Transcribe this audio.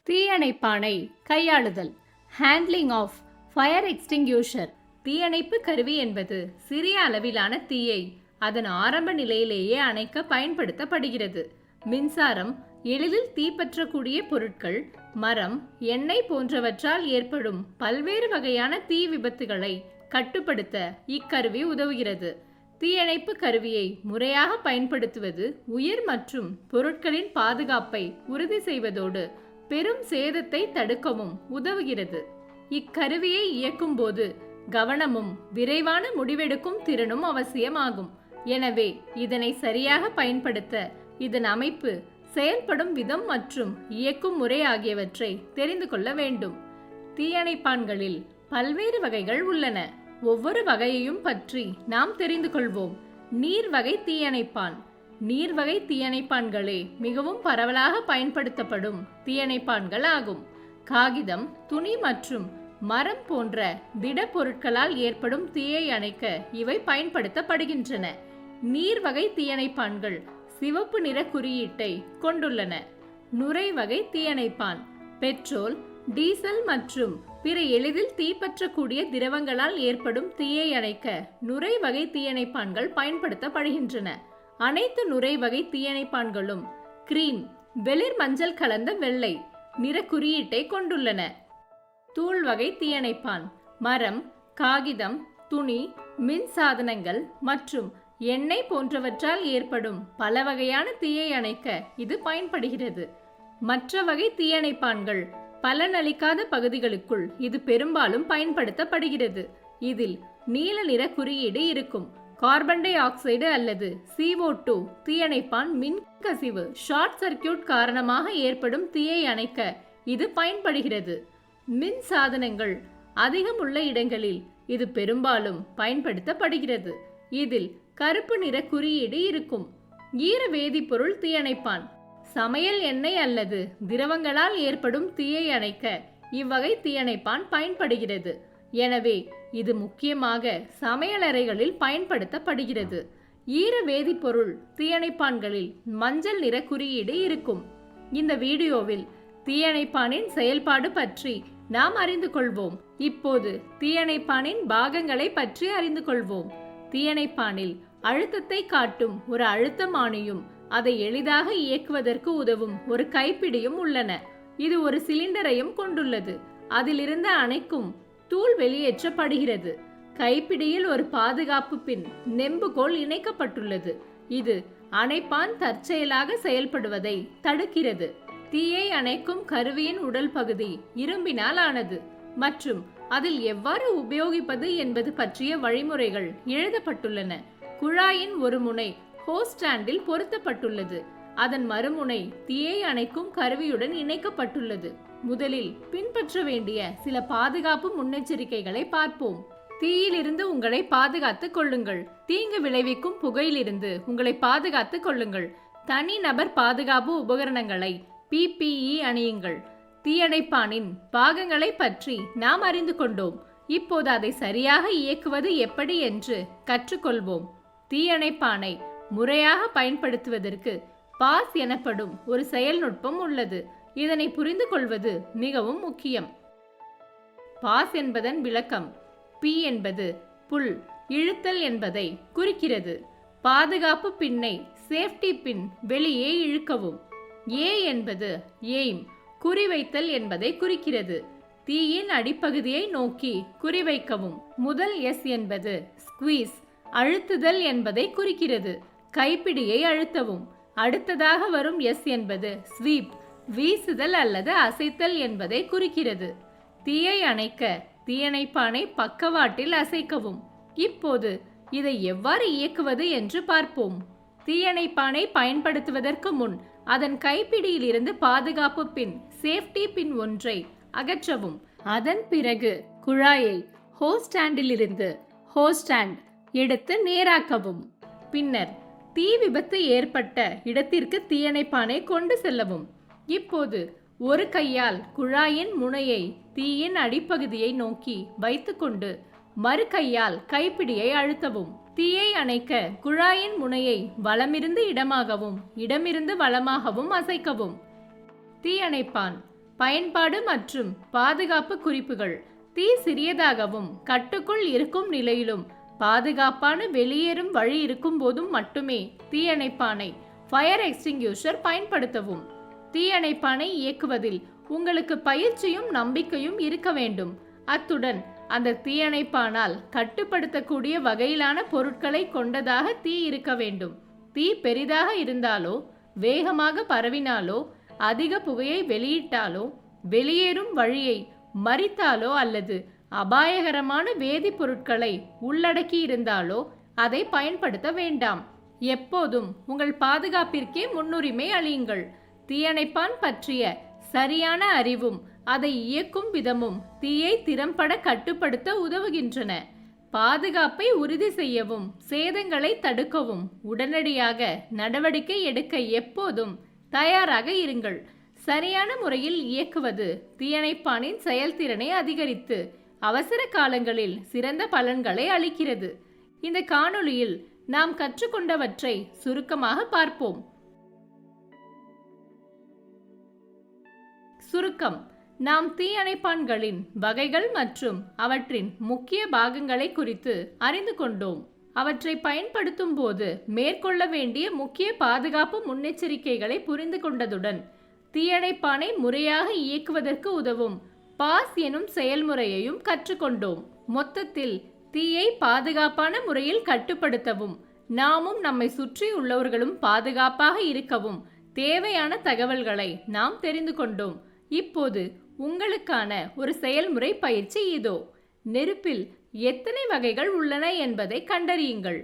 தீயணைப்பானை கையாளுதல். Handling of fire extinguisher. தீயணைப்பு கருவி என்பது சிறிய அளவிலான தீயை அதன் ஆரம்ப நிலையிலேயே அணைக்க பயன்படுத்தப்படுகிறது. மின்சாரம், எளிதில் தீப்பற்றக்கூடிய பொருட்கள், மரம், எண்ணெய் போன்றவற்றால் ஏற்படும் பல்வேறு வகையான தீ விபத்துகளை கட்டுப்படுத்த இக்கருவி உதவுகிறது. தீயணைப்பு கருவியை முறையாக பயன்படுத்துவது உயிர் மற்றும் பொருட்களின் பாதுகாப்பை உறுதி செய்வதோடு பெரும் சேதத்தை தடுக்கவும் உதவுகிறது. இக்கருவியை இயக்கும் போது கவனமும் விரைவான முடிவெடுக்கும் திறனும் அவசியமாகும். எனவே இதனை சரியாக பயன்படுத்த இதன் அமைப்பு, செயல்படும் விதம் மற்றும் இயக்கும் முறை ஆகியவற்றை தெரிந்து கொள்ள வேண்டும். தீயணைப்பான்களில் பல்வேறு வகைகள் உள்ளன. ஒவ்வொரு வகையையும் பற்றி நாம் தெரிந்து கொள்வோம். நீர்வகை தீயணைப்பான். நீர்வகை தீயணைப்பான்களே மிகவும் பரவலாக பயன்படுத்தப்படும் தீயணைப்பான்கள் ஆகும். காகிதம், துணி மற்றும் மரம் போன்ற திட பொருட்களால் ஏற்படும் தீயை அணைக்க இவை பயன்படுத்தப்படுகின்றன. நீர்வகை தீயணைப்பான்கள் சிவப்பு நிற குறியீட்டை கொண்டுள்ளன. நுரைவகை தீயணைப்பான். பெட்ரோல், டீசல் மற்றும் பிற எளிதில் தீப்பற்றக்கூடிய திரவங்களால் ஏற்படும் தீயை அணைக்க நுரைவகை தீயணைப்பான்கள் பயன்படுத்தப்படுகின்றன. அனைத்து நுரைவகை தீயணைப்பான்களும் கிரீம், வெளிர் மஞ்சள் கலந்த வெள்ளை நிற குறியீட்டை கொண்டுள்ளன. தூள் வகை தீயணைப்பான். மரம், காகிதம், துணி, மின் சாதனங்கள் மற்றும் எண்ணெய் போன்றவற்றால் ஏற்படும் பல வகையான தீயை அணைக்க இது பயன்படுகிறது. மற்ற வகை தீயணைப்பான்கள் பலனளிக்காத பகுதிகளுக்குள் இது பெரும்பாலும் பயன்படுத்தப்படுகிறது. இதில் நீல நிற குறியீடு இருக்கும். கார்பன் டை ஆக்சைடு அல்லது CO2 தீயணைப்பான் மின் கசிவு, ஷார்ட் சர்க்கியூட் காரணமாக ஏற்படும் தீயை அணைக்க இது பயன்படுகிறது. மின் சாதனங்கள் அதிகம் உள்ள இடங்களில் இது பெரும்பாலும் பயன்படுத்தப்படுகிறது. இதில் கருப்பு நிற குறியீடு இருக்கும். ஈர வேதிப்பொருள் தீயணைப்பான். சமையல் எண்ணெய் அல்லது திரவங்களால் ஏற்படும் தீயை அணைக்க இவ்வகை தீயணைப்பான் பயன்படுகிறது. எனவே இது முக்கியமாக சமையலறைகளில் பயன்படுத்தப்படுகிறது. ஈர வேதிப்பொருள் தீயணைப்பான்களில் மஞ்சள் நிற குறியீடு இருக்கும். இந்த வீடியோவில் தீயணைப்பானின் செயல்பாடு பற்றி நாம் அறிந்து கொள்வோம். இப்போது தீயணைப்பானின் பாகங்களை பற்றி அறிந்து கொள்வோம். தீயணைப்பானில் அழுத்தத்தை காட்டும் ஒரு அழுத்தமானியும் அதை எளிதாக இயக்குவதற்கு உதவும் ஒரு கைப்பிடியும் உள்ளன. இது ஒரு சிலிண்டரையும் கொண்டுள்ளது. அதிலிருந்து அணைக்கும் தூள் வெளியேற்றப்படுகிறது. கைப்பிடியில் ஒரு பாதுகாப்பு பின், நெம்புகோல் இணைக்கப்பட்டுள்ளது. இது அணைப்பான் தற்செயலாக செயல்படுவதை தடுக்கிறது. தீயை அணைக்கும் கருவியின் உடல் பகுதி இரும்பினால் ஆனது மற்றும் அதில் எவ்வாறு உபயோகிப்பது என்பது பற்றிய வழிமுறைகள் எழுதப்பட்டுள்ளன. குழாயின் ஒரு முனை ஹோஸ் ஸ்டாண்டில் பொருத்தப்பட்டுள்ளது. அதன் மறுமுனை தீயை அணைக்கும் கருவியுடன் இணைக்கப்பட்டுள்ளது. முதலில் பின்பற்ற வேண்டிய சில பாதுகாப்பு முன்னெச்சரிக்கைகளை பார்ப்போம். தீயிலிருந்து உங்களை பாதுகாத்துக் கொள்ளுங்கள். தீங்கு விளைவிக்கும் புகையிலிருந்து உங்களை பாதுகாத்துக் கொள்ளுங்கள். தனி நபர் பாதுகாப்பு உபகரணங்களை PPE அணியுங்கள். தீயணைப்பானின் பாகங்களை பற்றி நாம் அறிந்து கொண்டோம். இப்போது அதை சரியாக இயக்குவது எப்படி என்று கற்றுக்கொள்வோம். தீயணைப்பானை முறையாக பயன்படுத்துவதற்கு பாஸ் எனப்படும் ஒரு செயல்நுட்பம் உள்ளது. இதனை புரிந்து கொள்வது மிகவும் முக்கியம். பாஸ் என்பதன் விளக்கம். P என்பது புல், இழுத்தல் என்பதை குறிக்கிறது. பாதுகாப்பு பின்னை, சேஃப்டி பின் வெளியே இழுக்கவும். A என்பது எய்ம், குறிவைத்தல் என்பதை குறிக்கிறது. தீயின் அடிப்பகுதியை நோக்கி குறிவைக்கவும். முதல் S என்பது ஸ்குவீஸ், அழுத்துதல் என்பதை குறிக்கிறது. கைப்பிடியை அழுத்தவும். அடுத்ததாக வரும் S என்பது ஸ்வீப், வீசுதல் அல்லது அசைத்தல் என்பதை குறிக்கிறது. தீயை அணைக்க தீயணைப்பானை பக்கவாட்டில் அசைக்கவும். இப்போது இதை எவ்வாறு இயக்குவது என்று பார்ப்போம். தீயணைப்பானை பயன்படுத்துவதற்கு முன் அதன் கைப்பிடியிலிருந்து பாதுகாப்பு பின், சேஃப்டி பின் ஒன்றை அகற்றவும். அதன் பிறகு குழாயை ஹோஸ் ஸ்டாண்டிலிருந்து ஹோஸ் ஸ்டாண்ட் எடுத்து நேராக்கவும். பின்னர் தீ விபத்து ஏற்பட்ட இடத்திற்கு தீயணைப்பானை கொண்டு செல்லவும். இப்போது ஒரு கையால் குழாயின் முனையை தீயின் அடிப்பகுதியை நோக்கி வைத்துக்கொண்டு மறு கையால் கைப்பிடியை அழுத்தவும். தீயை அணைக்க குழாயின் முனையை வலமிருந்து இடமாகவும் இடமிருந்து வலமாகவும் அசைக்கவும். தீயணைப்பான் பயன்பாடு மற்றும் பாதுகாப்பு குறிப்புகள். தீ சிறியதாகவும் கட்டுக்குள் இருக்கும் நிலையிலும் பாதுகாப்பான வெளியேறும் வழி இருக்கும் போதும் மட்டுமே தீயணைப்பானை ஃபயர் எக்ஸ்டிங்யூஷர் பயன்படுத்தவும். தீயணைப்பானை இயக்குவதில் உங்களுக்கு பயிற்சியும் நம்பிக்கையும் இருக்க வேண்டும். அத்துடன் அந்த தீயணைப்பானால் கட்டுப்படுத்தக்கூடிய வகையிலான பொருட்களை கொண்டதாக தீ இருக்க வேண்டும். தீ பெரிதாக இருந்தாலோ, வேகமாக பரவினாலோ, அதிக புகையை வெளியிட்டாலோ, வெளியேறும் வழியை மறித்தாலோ அல்லது அபாயகரமான வேதிப்பொருட்களை உள்ளடக்கி இருந்தாலோ அதை பயன்படுத்த வேண்டாம். எப்போதும் உங்கள் பாதுகாப்பிற்கே முன்னுரிமை அளியுங்கள். தீயணைப்பான் பற்றிய சரியான அறிவும் அதை இயக்கும் விதமும் தீயை திறம்பட கட்டுப்படுத்த உதவுகின்றன. பாதுகாப்பை உறுதி செய்யவும் சேதங்களை தடுக்கவும் உடனடியாக நடவடிக்கை எடுக்க எப்போதும் தயாராக இருங்கள். சரியான முறையில் இயக்குவது தீயணைப்பானின் செயல்திறனை அதிகரித்து அவசர காலங்களில் சிறந்த பலன்களை அளிக்கிறது. இந்த காணொளியில் நாம் கற்றுக்கொண்டவற்றை சுருக்கமாக பார்ப்போம். சுருக்கம். நாம் தீயணைப்பான்களின் வகைகள் மற்றும் அவற்றின் முக்கிய பாகங்களை குறித்து அறிந்து கொண்டோம். அவற்றை பயன்படுத்தும் போது மேற்கொள்ள வேண்டிய முக்கிய பாதுகாப்பு முன்னெச்சரிக்கைகளை புரிந்து கொண்டதுடன் தீயணைப்பானை முறையாக இயக்குவதற்கு உதவும் பாஸ் எனும் செயல்முறையையும் கற்றுக்கொண்டோம். மொத்தத்தில் தீயை பாதுகாப்பான முறையில் கட்டுப்படுத்தவும் நாமும் நம்மை சுற்றி உள்ளவர்களும் பாதுகாப்பாக இருக்கவும் தேவையான தகவல்களை நாம் தெரிந்து கொண்டோம். இப்போது உங்களுக்கான ஒரு செயல்முறை பயிற்சி இதோ. நெருப்பில் எத்தனை வகைகள் உள்ளன என்பதை கண்டறியுங்கள்.